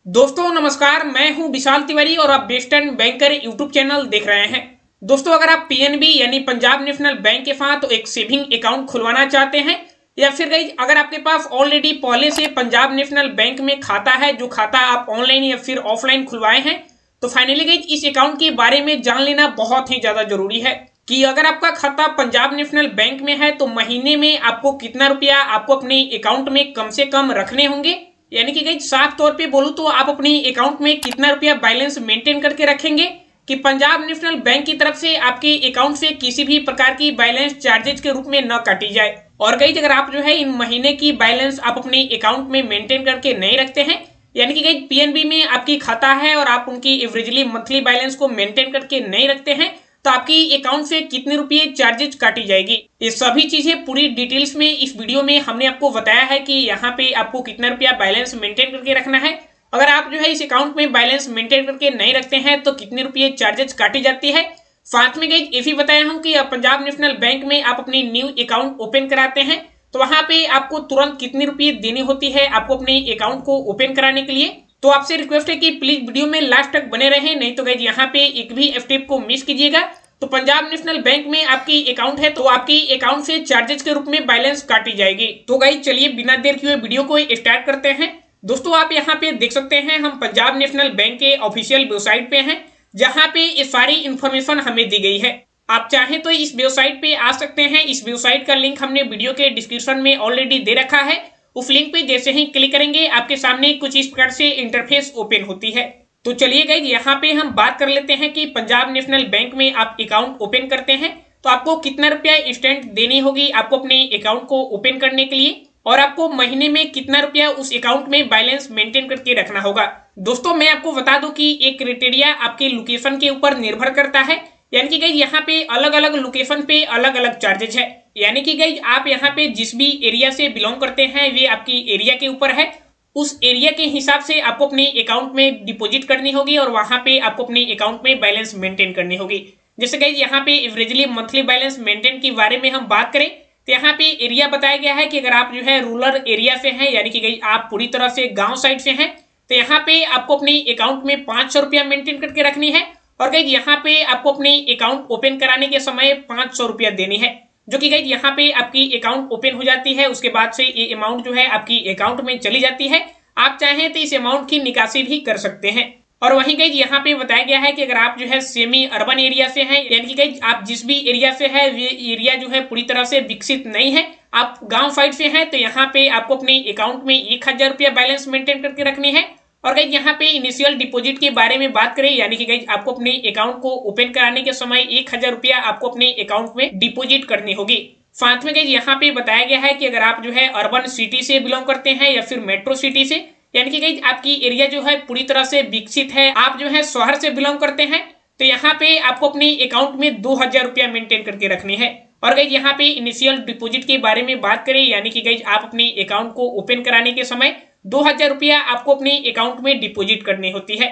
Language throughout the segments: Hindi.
दोस्तों नमस्कार, मैं हूं विशाल तिवारी और आप वेस्टर्न बैंकर यूट्यूब चैनल देख रहे हैं। दोस्तों अगर आप पीएनबी यानी पंजाब नेशनल बैंक के साथ एक सेविंग अकाउंट खुलवाना चाहते हैं या फिर गाइस अगर आपके पास ऑलरेडी पहले से पंजाब नेशनल बैंक में खाता है, जो खाता आप ऑनलाइन या फिर ऑफलाइन खुलवाए हैं, तो फाइनली गाइस इस अकाउंट के बारे में जान लेना बहुत ही ज्यादा जरूरी है कि अगर आपका खाता पंजाब नेशनल बैंक में है तो महीने में आपको कितना रुपया आपको अपने अकाउंट में कम से कम रखने होंगे। यानी कि गाइस साफ तौर पे बोलूं तो आप अपनी अकाउंट में कितना रुपया बैलेंस मेंटेन करके रखेंगे कि पंजाब नेशनल बैंक की तरफ से आपके अकाउंट से किसी भी प्रकार की बैलेंस चार्जेज के रूप में न काटी जाए। और गाइस अगर आप जो है इन महीने की बैलेंस आप अपने अकाउंट में मेंटेन करके नहीं रखते हैं, यानी कि गाइस पीएनबी में आपकी खाता है और आप उनकी एवरेजली मंथली बैलेंस को मेंटेन करके नहीं रखते हैं, तो आपकी अकाउंट से कितने रुपए चार्जेज काटी जाएगी, ये सभी चीजें पूरी डिटेल्स में इस वीडियो में हमने आपको बताया है कि यहाँ पे आपको कितना रुपया बैलेंस मेंटेन करके रखना है। अगर आप जो है इस अकाउंट में बैलेंस मेंटेन करके नहीं रखते हैं तो कितने रुपये चार्जेज काटी जाती है। साथ में गाइस ये भी बताया हूँ कि पंजाब नेशनल बैंक में आप अपनी न्यू अकाउंट ओपन कराते हैं तो वहां पे आपको तुरंत कितनी रुपये देनी होती है आपको अपने अकाउंट को ओपन कराने के लिए। तो आपसे रिक्वेस्ट है कि प्लीज वीडियो में लास्ट तक बने रहें, नहीं तो गाइस यहाँ पे एक भी स्टेप को मिस कीजिएगा तो पंजाब नेशनल बैंक में आपकी अकाउंट है तो आपकी अकाउंट से चार्जेस के रूप में बैलेंस काटी जाएगी। तो गाइस चलिए बिना देर किए वीडियो को स्टार्ट करते हैं। दोस्तों आप यहाँ पे देख सकते हैं हम पंजाब नेशनल बैंक के ऑफिशियल वेबसाइट पे हैं, जहाँ पे ये सारी इंफॉर्मेशन हमें दी गई है। आप चाहें तो इस वेबसाइट पे आ सकते हैं। इस वेबसाइट का लिंक हमने वीडियो के डिस्क्रिप्शन में ऑलरेडी दे रखा है। उस लिंक पे जैसे ही क्लिक करेंगे आपके सामने कुछ इस प्रकार से इंटरफेस ओपन होती है। तो चलिए गाइस यहाँ पे हम बात कर लेते हैं कि पंजाब नेशनल बैंक में आप अकाउंट ओपन करते हैं तो आपको कितना रुपया इंस्टेंट देनी होगी आपको अपने अकाउंट को ओपन करने के लिए, और आपको महीने में कितना रुपया उस अकाउंट में बैलेंस मेंटेन करके रखना होगा। दोस्तों मैं आपको बता दूं कि एक क्राइटेरिया आपके लोकेशन के ऊपर निर्भर करता है, यानी कि गाइस यहाँ पे अलग अलग लोकेशन पे अलग अलग चार्जेज है। यानी कि गाइस आप यहाँ पे जिस भी एरिया से बिलोंग करते हैं वे आपकी एरिया के ऊपर है, उस एरिया के हिसाब से आपको अपने अकाउंट में डिपॉजिट करनी होगी और वहां पे आपको अपने अकाउंट में बैलेंस मेंटेन करनी होगी। जैसे गाइस यहाँ पे एवरेजली मंथली बैलेंस मेंटेन के बारे में हम बात करें तो यहाँ पे एरिया बताया गया है कि अगर आप जो है रूरल एरिया से हैं, यानी कि गाइस आप पूरी तरह से गांव साइड से हैं, तो यहाँ पे आपको अपने अकाउंट में 500 रुपया मेंटेन करके रखनी है। और गाइस यहाँ पे आपको अपने अकाउंट ओपन कराने के समय 500 रुपया देनी है, जो कि गाइस यहाँ पे आपकी अकाउंट ओपन हो जाती है। उसके बाद से ये अमाउंट जो है आपकी अकाउंट में चली जाती है। आप चाहें तो इस अमाउंट की निकासी भी कर सकते हैं। और वहीं गाइस यहाँ पे बताया गया है कि अगर आप जो है सेमी अर्बन एरिया से हैं, यानी कि गाइस आप जिस भी एरिया से है वे एरिया जो है पूरी तरह से विकसित नहीं है, आप गांव साइड से हैं, तो यहाँ पे आपको अपने अकाउंट में 1000 रुपया बैलेंस मेंटेन करके रखनी है। और गाइस यहाँ पे इनिशियल डिपॉजिट के बारे में बात करें, यानी कि गाइस आपको अपने अकाउंट को ओपन कराने के समय 1000 रुपया आपको अपने अकाउंट में डिपॉजिट करनी होगी। साथ में गाइस यहाँ पे बताया गया है कि अगर आप जो है अर्बन सिटी से बिलोंग करते हैं या फिर मेट्रो सिटी से, यानी कि गाइस आपकी एरिया जो है पूरी तरह से विकसित है, आप जो है शहर से बिलोंग करते हैं, तो यहाँ पे आपको अपने अकाउंट में 2000 रुपया मेंटेन करके रखनी है। और गाइस यहाँ पे इनिशियल डिपॉजिट के बारे में बात करें, यानी कि गाइस आप अपने अकाउंट को ओपन कराने के समय 2000 रुपया आपको अपने अकाउंट में डिपॉजिट करनी होती है।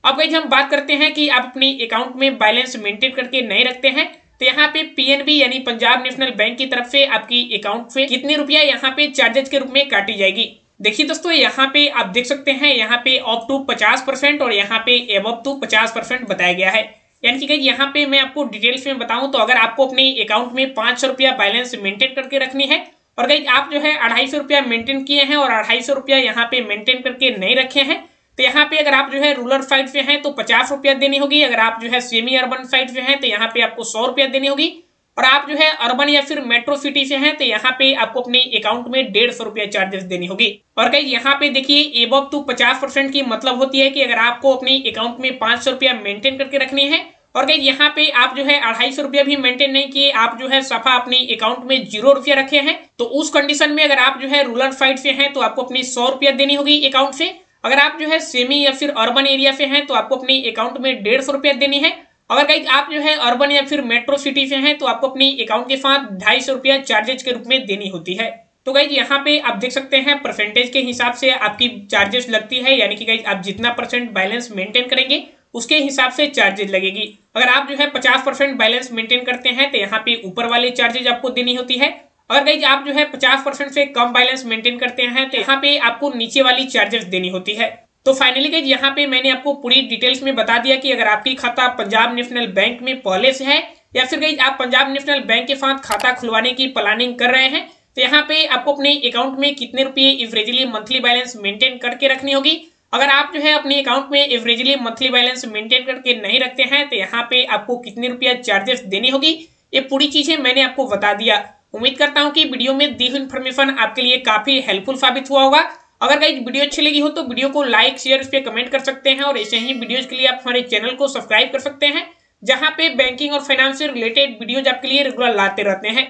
अब गाइस हम बात करते हैं कि आप अपने अकाउंट में बैलेंस मेंटेन करके नहीं रखते हैं, तो यहाँ पे पीएनबी यानी पंजाब नेशनल बैंक की तरफ से आपकी अकाउंट से कितने रुपया यहाँ पे चार्जेज के रूप में काटी जाएगी। देखिए दोस्तों यहाँ पे आप देख सकते हैं यहाँ पे अप टू 50% और यहाँ पे एबव टू 50% बताया गया है। यानी कि यहाँ पे मैं आपको डिटेल्स में बताऊं तो अगर आपको अपने अकाउंट में 500 रुपया बैलेंस मेंटेन करके रखनी है और गाइस आप जो है 250 रुपया मेंटेन किए हैं और 250 रुपया यहाँ पे मेंटेन करके नहीं रखे हैं, तो यहाँ पे अगर आप जो है रूरल साइड से हैं तो 50 रुपया देनी होगी। अगर आप जो है सेमी अर्बन साइड से हैं तो यहाँ पे आपको 100 रुपया देनी होगी। और आप जो है अर्बन या फिर मेट्रो सिटी से हैं तो यहाँ पे आपको अपने अकाउंट में 150 रुपया चार्जेस देनी होगी। और गाइस यहाँ पे देखिए एबव टू 50% की मतलब होती है कि अगर आपको अपने अकाउंट में 500 रुपया मेंटेन करके रखनी है और गाइस यहाँ पे आप जो है 250 रुपया भी मेंटेन नहीं किए, आप जो है सफा अपने अकाउंट में 0 रुपया रखे हैं, तो उस कंडीशन में अगर आप जो है रूरल साइड से हैं तो आपको अपनी 100 रुपया देनी होगी अकाउंट से। अगर आप जो है सेमी या फिर अर्बन एरिया से हैं तो आपको अपने अकाउंट में 150 रुपया देनी है। अगर गाइस आप जो है अर्बन या फिर मेट्रो सिटी से हैं तो आपको अपनी अकाउंट के साथ 250 रुपया चार्जेज के रूप में देनी होती है। तो गाइस यहाँ पे आप देख सकते हैं परसेंटेज के हिसाब से आपकी चार्जेस लगती है, यानी कि गाइस आप जितना % बैलेंस मेंटेन करेंगे उसके हिसाब से चार्जेज लगेगी। अगर आप जो है 50% बैलेंस मेंटेन करते हैं तो यहाँ पे ऊपर वाले चार्जेज आपको देनी होती है। अगर गाइस आप जो है 50% से कम बैलेंस मेंटेन करते हैं तो यहाँ पे आपको नीचे वाली चार्जेस देनी होती है। तो फाइनली गाइज यहाँ पे मैंने आपको पूरी डिटेल्स में बता दिया कि अगर आपकी खाता पंजाब नेशनल बैंक में पहले से है या फिर गाइज आप पंजाब नेशनल बैंक के साथ खाता खुलवाने की प्लानिंग कर रहे हैं, तो यहाँ पे आपको अपने अकाउंट में कितने रुपए एवरेजली मंथली बैलेंस मेंटेन करके रखनी होगी। अगर आप जो है अपने अकाउंट में एवरेजली मंथली बैलेंस मेंटेन करके नहीं रखते हैं तो यहाँ पे आपको कितने रुपया चार्जेस देनी होगी, ये पूरी चीजें मैंने आपको बता दिया। उम्मीद करता हूँ कि वीडियो में दी हुई इन्फॉर्मेशन आपके लिए काफी हेल्पफुल साबित हुआ होगा। अगर गाइस वीडियो अच्छी लगी हो तो वीडियो को लाइक शेयर उस पर कमेंट कर सकते हैं और ऐसे ही वीडियोज के लिए आप हमारे चैनल को सब्सक्राइब कर सकते हैं, जहां पे बैंकिंग और फाइनेंस से रिलेटेड वीडियोज आपके लिए रेगुलर लाते रहते हैं।